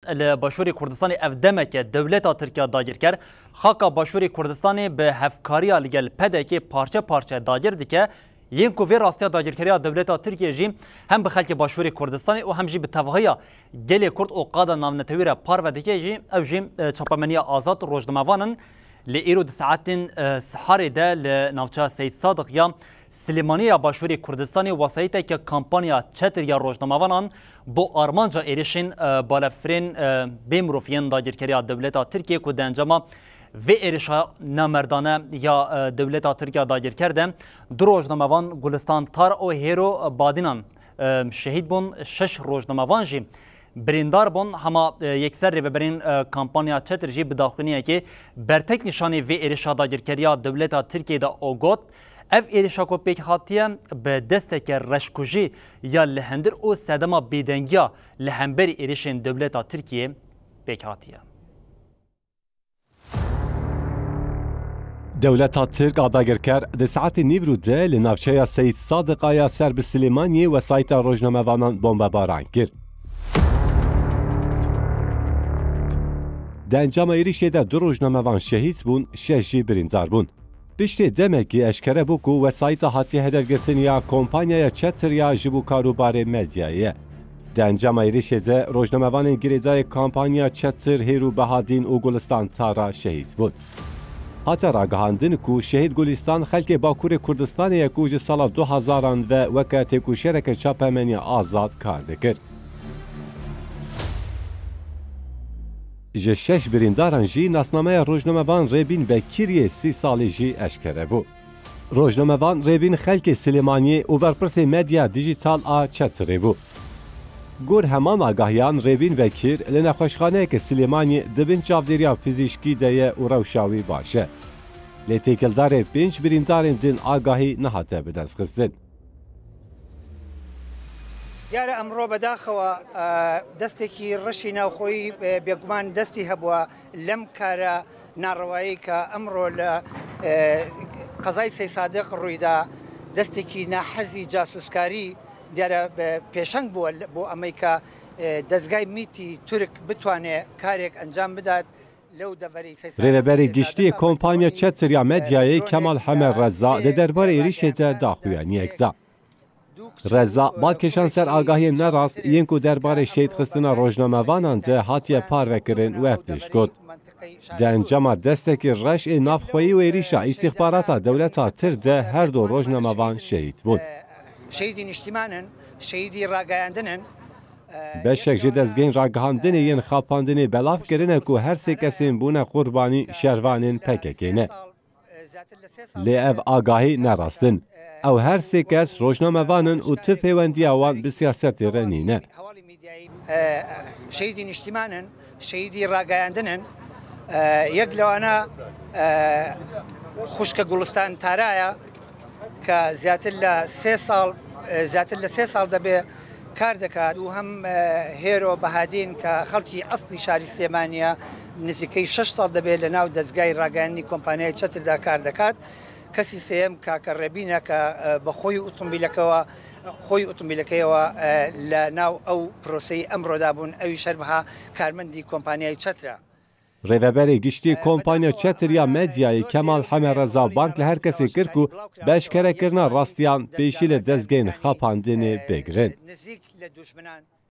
لباشوری کردستان افدمک دولت ترکیه داگیر کرد خاکا باشوری کردستان به هفکاریا لگل پدکی پارچه پارچه داگیر دیگه این کوی راستی داگیرکاری دولت ترکیه جیم هم به خلک باشوری کردستان و هم جی به توهیه گل کرد و قاده نامنتویره پار و دیگه جیم او جیم چاپمنی آزاد روزنامه‌وانن لئیرو ساعت سحر ده لناوچه سید صادق یا سلیمانی باشوری کردستانی وسایتی که کمپانیا چتر یا روزنامه‌وانان با آرمانجا ایرشین بالافرین بیمروفین داگیرکاری دولت ترکیه که دنجما و ایرشا نامردانه یا دولت ترکیه داگیر کرده دو روزنامه‌وان گلستان تار و هیرو بادینان شهید بون 6 روزنامه‌وان جی بریندار بون هما یکسر ری ببرین کمپانیا چتر جی بداخلینیه که برتک نشانی و ایرشا داگیرکاری دولت ترکیه دا اوگوت اف ایرشا کو پیک خاطیه به دستک رشکوجی یا لهندر او سدما بیدنگیا لهمبر ایرشین دولت ترکیه پیک خاطیه دولت ترک آداگرکر ده ساعت نیورو ده لناوچه سید صادق آیا سرب سلیمانی و سایت روزنامه‌وانان بمباران کرد. ده انجام ایریشه ده دو روزنامه‌وان شهید بون 6 بریندار بون. پشت دمکی اشکره بوکو و سایت هاتی هدرگرتنیا کمپانیا چتر یا جبو کاروبار مدیایه. ده انجام ایریشه ده روزنامه‌وان گریدای کمپانیا چتر هیرو بهادین و گلستان تارا شهید بون. هاتا راگهاندن کو شهید گلستان خلک باکور کردستان یکو جه سال 2000 و وکت کو شرک چاپمنی آزاد کار دکر. جه 6 برینداران جی ناسنامه روزنامه‌وان ریبین بکیری 30 سالی جی اشکره بو. روزنامه‌وان ریبین خلک سلیمانی و برپرس مدیا دیجیتال آ چتری بو. گور همان آگاهیان ریبین وکیر لنخوشخانه که سلیمانی دبین چاودریا فیزیشکی دیه و روشاوی باشه. لیتیکلدار 5 بریندارین دین آگاهی نهاته به دست خستن. یاره امرو بداخوا دستی که رشی ناوخوی بیگمان دستی هبوا لم کارا ناروایی که امرو قضای سی صادق رویدا دستی که نحزی جاسوسکاری دیاره پیشنگ بو امریکا دزگای میتی ترک بتوانه کارک انجام بداد ریوبری گشتی کمپانیا چتر یا مدیای کمال حمر رضا ده درباره ایریشه ده داخویانی اکدا. رضا بعد کشان سر آگاهی نراست اینکو درباره شهید خستنا روزنامه‌وانان ده هاتیه پاروکرین و افتش کد. ده انجام دستکی رش نافخویی و ایریشا استخبارات دولتا تر ده هر دو روزنامه‌وان شهید بود. شهیدی اجتماعاً شهیدی راگهاندنن بشک جد از گین راگهاندنی ین خاپاندنی بلاف کرنه کو هر سه کسین بونه قربانی شهروانین پککینه لی اف آگاهی نراستن او هر سه کس روزنامه‌وانن و تپیوندی اوان به سیاست رنینه شهیدی اجتماعاً شهیدی راگهاندنن یک لوانا خوشک گلستان تارایا که زیاتر ل 3 سال دبی کار دکات و هم هیرو بهادین که خلکی اصلی شهری سلیمانیا نزدیکی 6 سال دبی لناو دزگای راگهاندنی کمپانیای چتر دا کار دکات کسی سیم که کربینه که بخوی اتومبیلکی و لناو او پروسی امرو دابون اوی شربها کارمندی کمپانیای چتر ریوبری گشتی کمپانیا چتر یا مدیای کمال حمر رضا بانک لهر کسی کرکو بشکره کرنا راستیان پیشیل دزگین خاپاندنی بگرن.